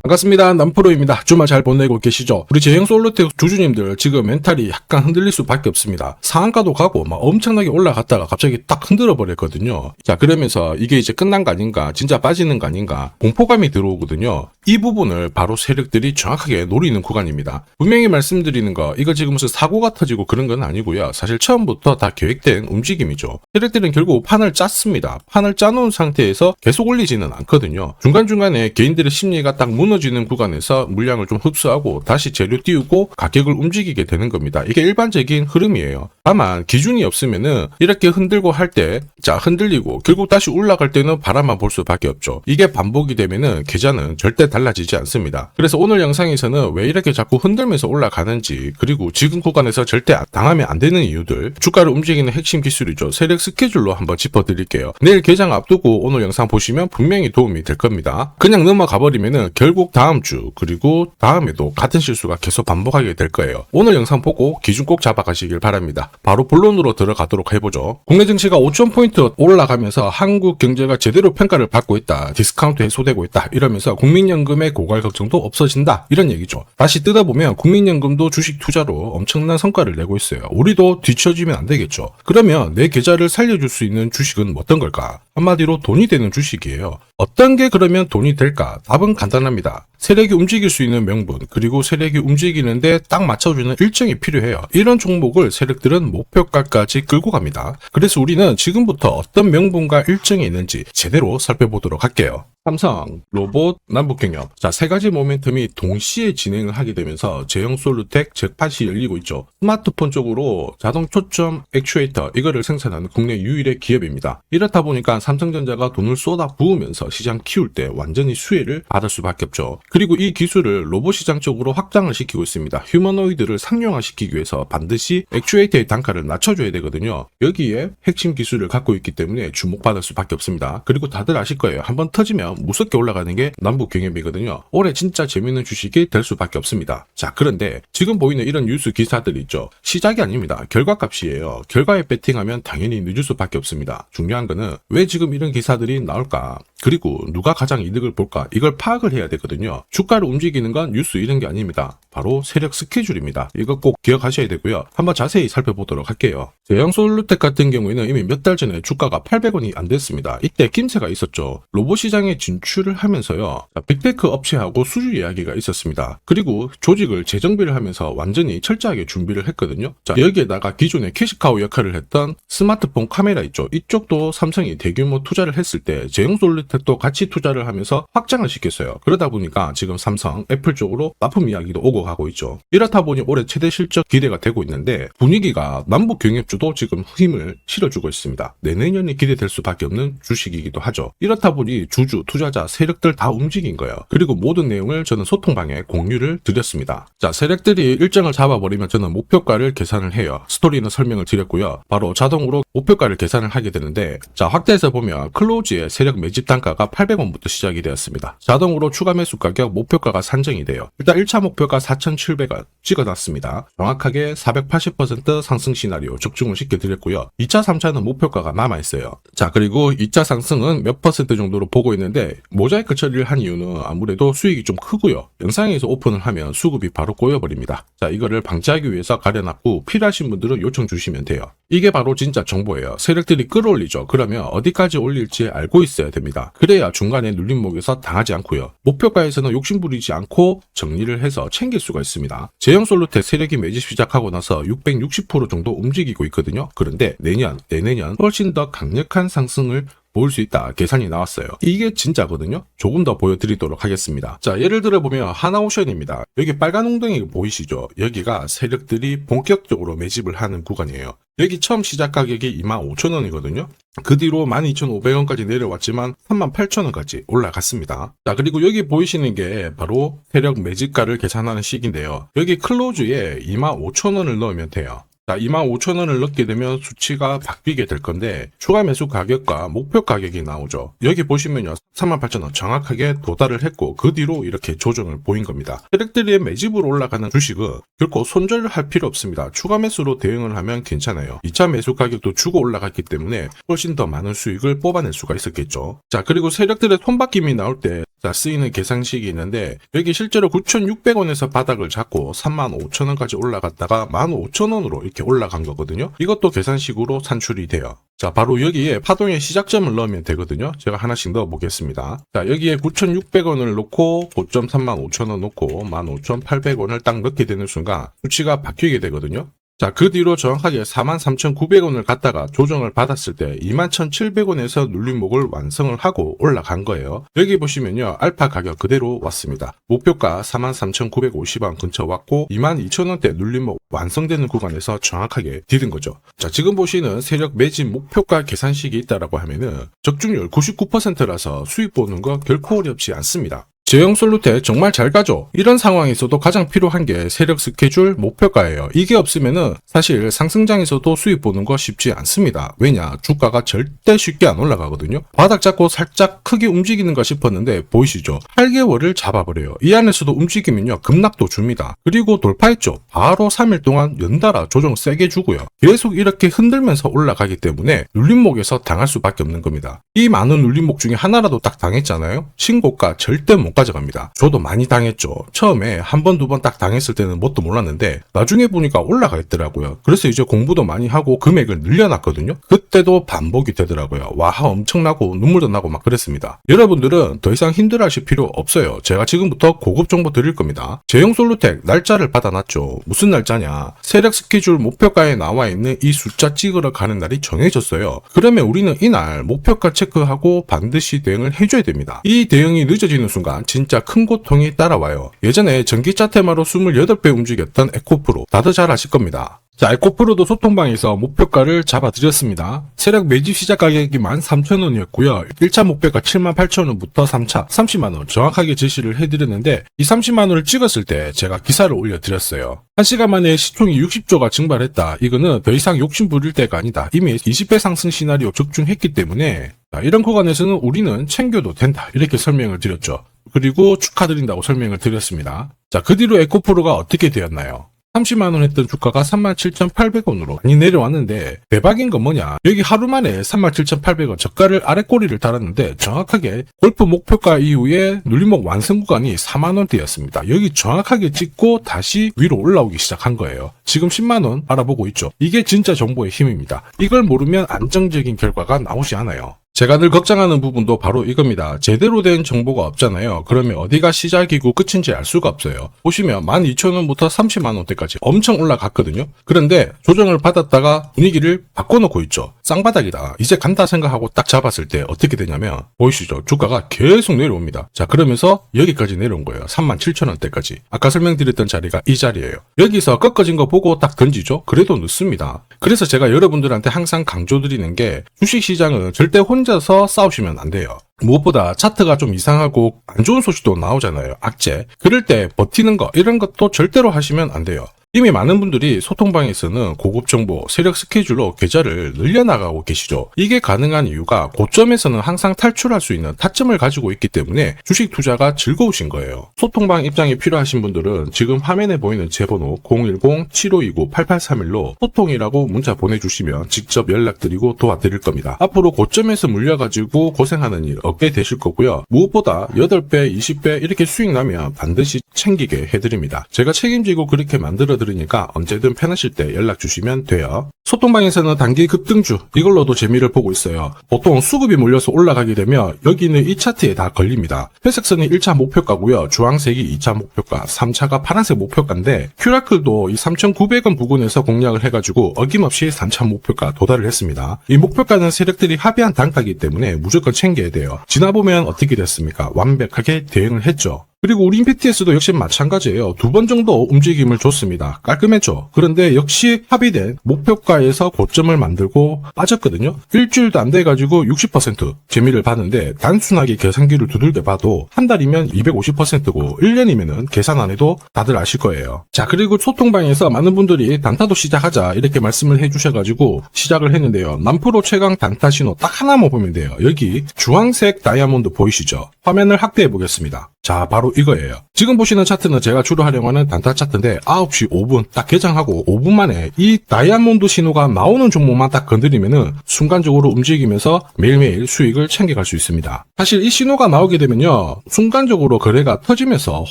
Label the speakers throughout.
Speaker 1: 반갑습니다. 남프로입니다. 주말 잘 보내고 계시죠? 우리 제형솔루텍 주주님들 지금 멘탈이 약간 흔들릴 수밖에 없습니다. 상한가도 가고 막 엄청나게 올라갔다가 갑자기 딱 흔들어 버렸거든요. 자, 그러면서 이게 이제 끝난 거 아닌가, 진짜 빠지는 거 아닌가 공포감이 들어오거든요. 이 부분을 바로 세력들이 정확하게 노리는 구간입니다. 분명히 말씀드리는 거, 이거 지금 무슨 사고가 터지고 그런 건 아니고요. 사실 처음부터 다 계획된 움직임이죠. 세력들은 결국 판을 짰습니다. 판을 짜놓은 상태에서 계속 올리지는 않거든요. 중간중간에 개인들의 심리가 딱 무너지는 구간에서 물량을 좀 흡수하고 다시 재료 띄우고 가격을 움직이게 되는 겁니다. 이게 일반적인 흐름이에요. 다만 기준이 없으면은 이렇게 흔들고 할 때 자 흔들리고 결국 다시 올라갈 때는 바람만 볼 수밖에 없죠. 이게 반복이 되면은 계좌는 절대 달라지지 않습니다. 그래서 오늘 영상에서는 왜 이렇게 자꾸 흔들면서 올라가는지, 그리고 지금 구간에서 절대 당하면 안 되는 이유들, 주가를 움직이는 핵심 기술이죠. 세력 스케줄로 한번 짚어드릴게요. 내일 개장 앞두고 오늘 영상 보시면 분명히 도움이 될 겁니다. 그냥 넘어가 버리면은 결국 다음 주 그리고 다음에도 같은 실수가 계속 반복하게 될 거예요. 오늘 영상 보고 기준 꼭 잡아가시길 바랍니다. 바로 본론으로 들어가도록 해보죠. 국내 증시가 5,000포인트 올라가면서 한국 경제가 제대로 평가를 받고 있다, 디스카운트 해소되고 있다 이러면서 국민연금의 고갈 걱정도 없어진다 이런 얘기죠. 다시 뜯어보면 국민연금도 주식 투자로 엄청난 성과를 내고 있어요. 우리도 뒤처지면 안 되겠죠. 그러면 내 계좌를 살려줄 수 있는 주식은 어떤 걸까? 한마디로 돈이 되는 주식이에요. 어떤 게 그러면 돈이 될까? 답은 간단합니다. 세력이 움직일 수 있는 명분, 그리고 세력이 움직이는데 딱 맞춰주는 일정이 필요해요. 이런 종목을 세력들은 목표가까지 끌고 갑니다. 그래서 우리는 지금부터 어떤 명분과 일정이 있는지 제대로 살펴보도록 할게요. 삼성, 로봇, 남북경협. 자, 세 가지 모멘텀이 동시에 진행을 하게 되면서 제형솔루텍 잭팟이 열리고 있죠. 스마트폰 쪽으로 자동 초점 액추에이터, 이거를 생산하는 국내 유일의 기업입니다. 이렇다 보니까 삼성전자가 돈을 쏟아 부으면서 시장 키울 때 완전히 수혜를 받을 수밖에 없죠. 그리고 이 기술을 로봇 시장 쪽으로 확장을 시키고 있습니다. 휴머노이드를 상용화시키기 위해서 반드시 액추에이터의 단가를 낮춰줘야 되거든요. 여기에 핵심 기술을 갖고 있기 때문에 주목받을 수밖에 없습니다. 그리고 다들 아실 거예요. 한번 터지면 무섭게 올라가는 게 남북경협이거든요. 올해 진짜 재밌는 주식이 될 수밖에 없습니다. 자, 그런데 지금 보이는 이런 뉴스 기사들 있죠. 시작이 아닙니다. 결과값이에요. 결과에 배팅하면 당연히 늦을 수밖에 없습니다. 중요한 거는 왜 지금 이런 기사들이 나올까? 그리고 누가 가장 이득을 볼까? 이걸 파악을 해야 되거든요. 주가를 움직이는 건 뉴스 이런 게 아닙니다. 바로 세력 스케줄입니다. 이거 꼭 기억하셔야 되고요. 한번 자세히 살펴보도록 할게요. 제형솔루텍 같은 경우에는 이미 몇 달 전에 주가가 800원이 안 됐습니다. 이때 낌새가 있었죠. 로봇 시장에 진출을 하면서요. 빅테크 업체하고 수주 이야기가 있었습니다. 그리고 조직을 재정비를 하면서 완전히 철저하게 준비를 했거든요. 자, 여기에다가 기존의 캐시카우 역할을 했던 스마트폰 카메라 있죠. 이쪽도 삼성이 대규모 투자를 했을 때 제형솔루텍도 같이 투자를 하면서 확장을 시켰어요. 그러다 보니까 지금 삼성, 애플 쪽으로 납품 이야기도 오고 가고 있죠. 이렇다 보니 올해 최대 실적 기대가 되고 있는데 분위기가 남북 경협주도 지금 힘을 실어주고 있습니다. 내년이 기대될 수밖에 없는 주식이기도 하죠. 이렇다 보니 주주, 투자자, 세력들 다 움직인 거예요. 그리고 모든 내용을 저는 소통방에 공유를 드렸습니다. 자, 세력들이 일정을 잡아버리면 저는 목표가를 계산을 해요. 스토리는 설명을 드렸고요. 바로 자동으로 목표가를 계산을 하게 되는데, 자, 확대해서 보면 클로즈의 세력 매집 단가가 800원부터 시작이 되었습니다. 자동으로 추가 매수 가격 목표가가 산정이 돼요. 일단 1차 목표가 4,700원 찍어놨습니다. 정확하게 480% 상승 시나리오 적중을 시켜드렸고요. 2차, 3차는 목표가가 남아있어요. 자, 그리고 2차 상승은 몇 퍼센트 정도로 보고 있는데 모자이크 처리를 한 이유는 아무래도 수익이 좀 크고요. 영상에서 오픈을 하면 수급이 바로 꼬여버립니다. 자, 이거를 방지하기 위해서 가려놨고 필요하신 분들은 요청 주시면 돼요. 이게 바로 진짜 정보예요. 세력들이 끌어올리죠. 그러면 어디까지 올릴지 알고 있어야 됩니다. 그래야 중간에 눌림목에서 당하지 않고요. 목표가에서는 욕심부리지 않고 정리를 해서 챙길 수가 있습니다. 제형솔루텍 세력이 매집 시작하고 나서 660% 정도 움직이고 있거든요. 그런데 내년, 내내년 훨씬 더 강력한 상승을 볼 수 있다 계산이 나왔어요. 이게 진짜거든요. 조금 더 보여드리도록 하겠습니다. 자, 예를 들어 보면 하나오션입니다. 여기 빨간 웅덩이 보이시죠? 여기가 세력들이 본격적으로 매집을 하는 구간이에요. 여기 처음 시작 가격이 25,000원이거든요. 그 뒤로 12,500원까지 내려왔지만 38,000원까지 올라갔습니다. 자, 그리고 여기 보이시는 게 바로 세력 매집가를 계산하는 식인데요. 여기 클로즈에 25,000원을 넣으면 돼요. 자, 25,000원을 넣게 되면 수치가 바뀌게 될 건데 추가 매수 가격과 목표 가격이 나오죠. 여기 보시면요, 38,000원 정확하게 도달을 했고 그 뒤로 이렇게 조정을 보인 겁니다. 세력들이 매집으로 올라가는 주식은 결코 손절을 할 필요 없습니다. 추가 매수로 대응을 하면 괜찮아요. 2차 매수 가격도 주고 올라갔기 때문에 훨씬 더 많은 수익을 뽑아낼 수가 있었겠죠. 자, 그리고 세력들의 손바뀜이 나올 때 자, 쓰이는 계산식이 있는데 여기 실제로 9,600원에서 바닥을 잡고 35,000원까지 올라갔다가 15,000원으로 이렇게 올라간 거거든요. 이것도 계산식으로 산출이 돼요. 자, 바로 여기에 파동의 시작점을 넣으면 되거든요. 제가 하나씩 넣어 보겠습니다. 자, 여기에 9,600원을 놓고 고점 35,000원 놓고 15,800원을 딱 넣게 되는 순간 수치가 바뀌게 되거든요. 자, 그 뒤로 정확하게 43,900원을 갖다가 조정을 받았을 때 21,700원에서 눌림목을 완성을 하고 올라간 거예요. 여기 보시면요, 알파 가격 그대로 왔습니다. 목표가 43,950원 근처 왔고 22,000원대 눌림목 완성되는 구간에서 정확하게 디딘 거죠. 자, 지금 보시는 세력 매집 목표가 계산식이 있다라고 하면은 적중률 99%라서 수익 보는 거 결코 어렵지 않습니다. 제형 솔루텍 정말 잘 가죠. 이런 상황에서도 가장 필요한 게 세력 스케줄 목표가예요. 이게 없으면은 사실 상승장에서도 수익 보는 거 쉽지 않습니다. 왜냐? 주가가 절대 쉽게 안 올라가거든요. 바닥 잡고 살짝 크게 움직이는가 싶었는데 보이시죠? 8개월을 잡아버려요. 이 안에서도 움직이면요, 급락도 줍니다. 그리고 돌파했죠. 바로 3일 동안 연달아 조정 세게 주고요. 계속 이렇게 흔들면서 올라가기 때문에 눌림목에서 당할 수밖에 없는 겁니다. 이 많은 눌림목 중에 하나라도 딱 당했잖아요. 신고가 절대 못 가져갑니다. 저도 많이 당했죠. 처음에 한 번, 두 번 딱 당했을 때는 뭣도 몰랐는데 나중에 보니까 올라가 있더라고요. 그래서 이제 공부도 많이 하고 금액을 늘려놨거든요. 그때도 반복이 되더라고요. 와, 엄청나고 눈물도 나고 막 그랬습니다. 여러분들은 더 이상 힘들어하실 필요 없어요. 제가 지금부터 고급 정보 드릴 겁니다. 제형 솔루텍 날짜를 받아놨죠. 무슨 날짜냐? 세력 스케줄 목표가에 나와 있는 이 숫자 찍으러 가는 날이 정해졌어요. 그러면 우리는 이날 목표가 체크하고 반드시 대응을 해줘야 됩니다. 이 대응이 늦어지는 순간 진짜 큰 고통이 따라와요. 예전에 전기차 테마로 28배 움직였던 에코프로 다들 잘 아실 겁니다. 자, 에코프로도 소통방에서 목표가를 잡아드렸습니다. 세력 매집 시작 가격이 13,000원이었고요. 1차 목표가 78,000원부터 3차 30만원 정확하게 제시를 해드렸는데 이 30만원을 찍었을 때 제가 기사를 올려드렸어요. 1시간 만에 시총이 60조가 증발했다. 이거는 더 이상 욕심 부릴 때가 아니다. 이미 20배 상승 시나리오 적중했기 때문에 이런 구간에서는 우리는 챙겨도 된다. 이렇게 설명을 드렸죠. 그리고 축하드린다고 설명을 드렸습니다. 자, 그 뒤로 에코프로가 어떻게 되었나요? 30만원 했던 주가가 37,800원으로 많이 내려왔는데 대박인 건 뭐냐? 여기 하루 만에 37,800원 저가를 아래꼬리를 달았는데 정확하게 골프 목표가 이후에 눌림목 완성 구간이 4만원대였습니다. 여기 정확하게 찍고 다시 위로 올라오기 시작한 거예요. 지금 10만원 알아보고 있죠. 이게 진짜 정보의 힘입니다. 이걸 모르면 안정적인 결과가 나오지 않아요. 제가 늘 걱정하는 부분도 바로 이겁니다. 제대로 된 정보가 없잖아요. 그러면 어디가 시작이고 끝인지 알 수가 없어요. 보시면 12,000원부터 30만원대까지 엄청 올라갔거든요. 그런데 조정을 받았다가 분위기를 바꿔놓고 있죠. 쌍바닥이다. 이제 간다 생각하고 딱 잡았을 때 어떻게 되냐면 보이시죠? 주가가 계속 내려옵니다. 자, 그러면서 여기까지 내려온 거예요. 37,000원대까지. 아까 설명드렸던 자리가 이 자리예요. 여기서 꺾어진 거 보고 딱 던지죠? 그래도 늦습니다. 그래서 제가 여러분들한테 항상 강조드리는 게 주식시장은 절대 혼자서 싸우시면 안 돼요. 무엇보다 차트가 좀 이상하고 안 좋은 소식도 나오잖아요. 악재. 그럴 때 버티는 거 이런 것도 절대로 하시면 안 돼요. 이미 많은 분들이 소통방에서는 고급 정보, 세력 스케줄로 계좌를 늘려나가고 계시죠. 이게 가능한 이유가 고점에서는 항상 탈출할 수 있는 타점을 가지고 있기 때문에 주식 투자가 즐거우신 거예요. 소통방 입장이 필요하신 분들은 지금 화면에 보이는 제 번호 010-7529-8831로 소통이라고 문자 보내주시면 직접 연락드리고 도와드릴 겁니다. 앞으로 고점에서 물려가지고 고생하는 일 없게 되실 거고요. 무엇보다 8배, 20배 이렇게 수익 나면 반드시 챙기게 해드립니다. 제가 책임지고 그렇게 만들어 드리니까 언제든 편하실 때 연락 주시면 돼요. 소통방에서는 단기 급등주 이걸로도 재미를 보고 있어요. 보통 수급이 몰려서 올라가게 되면 여기는 이 차트에 다 걸립니다. 회색선이 1차 목표가고요. 주황색이 2차 목표가, 3차가 파란색 목표가인데 큐라클도 이 3,900원 부근에서 공략을 해가지고 어김없이 3차 목표가 도달을 했습니다. 이 목표가는 세력들이 합의한 단가이기 때문에 무조건 챙겨야 돼요. 지나보면 어떻게 됐습니까? 완벽하게 대응을 했죠. 그리고 우리 임팩트에서도 역시 마찬가지예요. 2번 정도 움직임을 줬습니다. 깔끔했죠. 그런데 역시 합의된 목표가에서 고점을 만들고 빠졌거든요. 일주일도 안 돼가지고 60% 재미를 봤는데 단순하게 계산기를 두들겨 봐도 한 달이면 250%고 1년이면은 계산 안 해도 다들 아실 거예요. 자, 그리고 소통방에서 많은 분들이 단타도 시작하자 이렇게 말씀을 해주셔가지고 시작을 했는데요. 남프로 최강 단타 신호 딱 하나만 보면 돼요. 여기 주황색 다이아몬드 보이시죠? 화면을 확대해 보겠습니다. 자, 바로 이거예요. 지금 보시는 차트는 제가 주로 활용하는 단타 차트인데 9시 5분 딱 개장하고 5분 만에 이 다이아몬드 신호가 나오는 종목만 딱 건드리면은 순간적으로 움직이면서 매일매일 수익을 챙겨갈 수 있습니다. 사실 이 신호가 나오게 되면요, 순간적으로 거래가 터지면서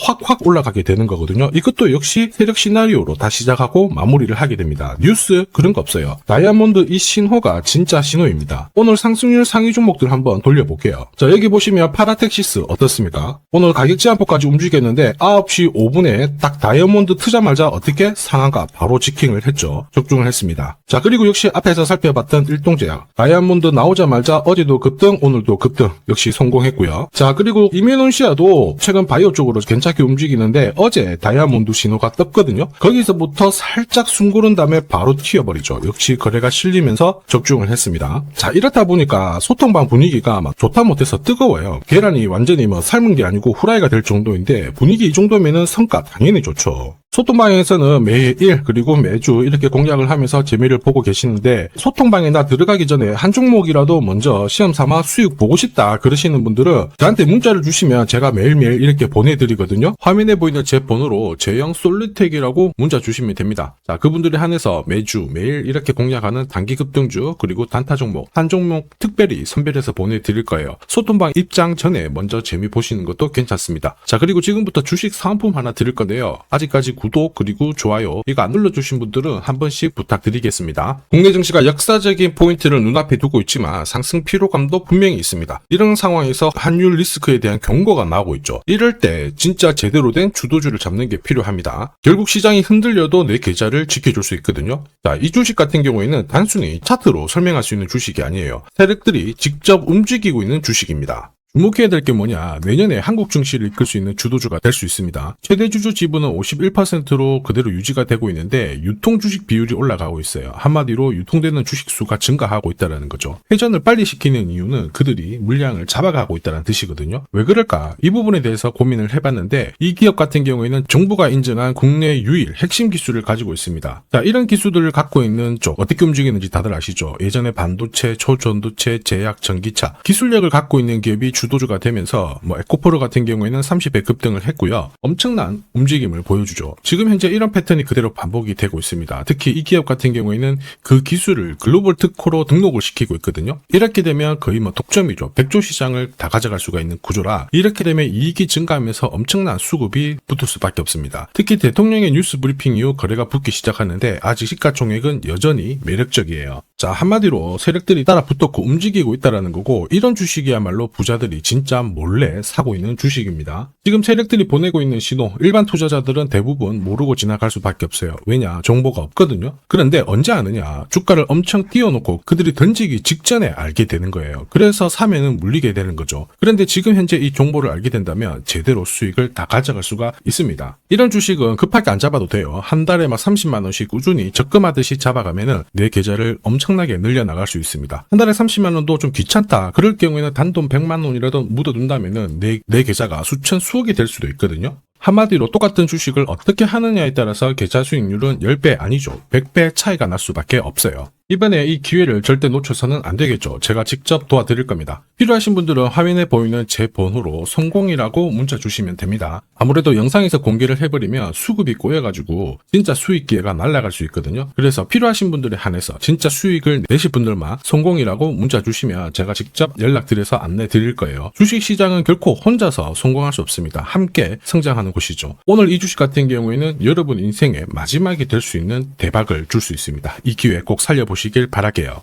Speaker 1: 확확 올라가게 되는 거거든요. 이것도 역시 세력 시나리오로 다 시작하고 마무리를 하게 됩니다. 뉴스 그런 거 없어요. 다이아몬드 이 신호가 진짜 신호입니다. 오늘 상승률 상위 종목들 한번 돌려볼게요. 자, 여기 보시면 파라텍시스 어떻습니까? 오늘 가격 제한폭까지 움직였는데 9시 5분에 딱 다이아몬드 트자마자 어떻게 상한가 바로 지킹을 했죠. 적중을 했습니다. 자, 그리고 역시 앞에서 살펴봤던 일동제약 다이아몬드 나오자마자 어제도 급등 오늘도 급등 역시 성공했고요. 자, 그리고 이뮤논시아도 최근 바이오 쪽으로 괜찮게 움직이는데 어제 다이아몬드 신호가 떴거든요. 거기서부터 살짝 숨 고른 다음에 바로 튀어버리죠. 역시 거래가 실리면서 적중을 했습니다. 자, 이렇다 보니까 소통방 분위기가 막 좋다 못해서 뜨거워요. 계란이 완전히 뭐 삶은 게 아니고 후라이가 될 정도인데 분위기 이 정도면은 성과 당연히 좋죠. 소통방에서는 매일 그리고 매주 이렇게 공략을 하면서 재미를 보고 계시는데 소통방에 나 들어가기 전에 한 종목이라도 먼저 시험 삼아 수익 보고 싶다 그러시는 분들은 저한테 문자를 주시면 제가 매일매일 이렇게 보내드리거든요. 화면에 보이는 제 번호로 제형 솔루텍이라고 문자 주시면 됩니다. 자, 그분들에 한해서 매주 매일 이렇게 공략하는 단기 급등주 그리고 단타 종목 한 종목 특별히 선별해서 보내드릴 거예요. 소통방 입장 전에 먼저 재미 보시는 것도 괜찮습니다. 자, 그리고 지금부터 주식 사은품 하나 드릴 건데요. 아직까지 구독 그리고 좋아요 이거 안 눌러주신 분들은 한 번씩 부탁드리겠습니다. 국내 증시가 역사적인 포인트를 눈앞에 두고 있지만 상승 피로감도 분명히 있습니다. 이런 상황에서 환율 리스크에 대한 경고가 나오고 있죠. 이럴 때 진짜 제대로 된 주도주를 잡는 게 필요합니다. 결국 시장이 흔들려도 내 계좌를 지켜줄 수 있거든요. 자, 이 주식 같은 경우에는 단순히 차트로 설명할 수 있는 주식이 아니에요. 세력들이 직접 움직이고 있는 주식입니다. 주목해야 될 게 뭐냐, 내년에 한국 증시를 이끌 수 있는 주도주가 될 수 있습니다. 최대 주주 지분은 51%로 그대로 유지가 되고 있는데 유통 주식 비율이 올라가고 있어요. 한마디로 유통되는 주식 수가 증가하고 있다는 거죠. 회전을 빨리 시키는 이유는 그들이 물량을 잡아가고 있다는 뜻이거든요. 왜 그럴까? 이 부분에 대해서 고민을 해봤는데 이 기업 같은 경우에는 정부가 인정한 국내 유일 핵심 기술을 가지고 있습니다. 자, 이런 기술들을 갖고 있는 쪽 어떻게 움직이는지 다들 아시죠? 예전에 반도체, 초전도체, 제약, 전기차 기술력을 갖고 있는 기업이 주도주가 되면서 에코프로 같은 경우에는 30배 급등을 했고요. 엄청난 움직임을 보여주죠. 지금 현재 이런 패턴이 그대로 반복이 되고 있습니다. 특히 이 기업 같은 경우에는 그 기술을 글로벌 특허로 등록을 시키고 있거든요. 이렇게 되면 거의 독점이죠. 100조 시장을 다 가져갈 수가 있는 구조라 이렇게 되면 이익이 증가하면서 엄청난 수급이 붙을 수밖에 없습니다. 특히 대통령의 뉴스 브리핑 이후 거래가 붙기 시작하는데 아직 시가총액은 여전히 매력적이에요. 자, 한마디로 세력들이 따라 붙었고 움직이고 있다는 거고 이런 주식이야말로 부자들이 진짜 몰래 사고 있는 주식입니다. 지금 세력들이 보내고 있는 신호 일반 투자자들은 대부분 모르고 지나갈 수밖에 없어요. 왜냐? 정보가 없거든요. 그런데 언제 아느냐? 주가를 엄청 띄워놓고 그들이 던지기 직전에 알게 되는 거예요. 그래서 사면은 물리게 되는 거죠. 그런데 지금 현재 이 정보를 알게 된다면 제대로 수익을 다 가져갈 수가 있습니다. 이런 주식은 급하게 안 잡아도 돼요. 한 달에 30만 원씩 꾸준히 적금하듯이 잡아가면은 내 계좌를 엄청나게 늘려나갈 수 있습니다. 한 달에 30만 원도 좀 귀찮다. 그럴 경우에는 단돈 100만 원이라도 묻어둔다면은 내 계좌가 수천 수억이 될 수도 있거든요. 한마디로 똑같은 주식을 어떻게 하느냐에 따라서 계좌 수익률은 10배 아니죠. 100배 차이가 날 수밖에 없어요. 이번에 이 기회를 절대 놓쳐서는 안 되겠죠. 제가 직접 도와드릴 겁니다. 필요하신 분들은 화면에 보이는 제 번호로 성공이라고 문자 주시면 됩니다. 아무래도 영상에서 공개를 해버리면 수급이 꼬여가지고 진짜 수익 기회가 날아갈 수 있거든요. 그래서 필요하신 분들에 한해서 진짜 수익을 내실 분들만 성공이라고 문자 주시면 제가 직접 연락드려서 안내 드릴 거예요. 주식시장은 결코 혼자서 성공할 수 없습니다. 함께 성장하는 곳이죠. 오늘 이 주식 같은 경우에는 여러분 인생의 마지막이 될 수 있는 대박을 줄 수 있습니다. 이 기회 꼭 살려보시길 바랄게요.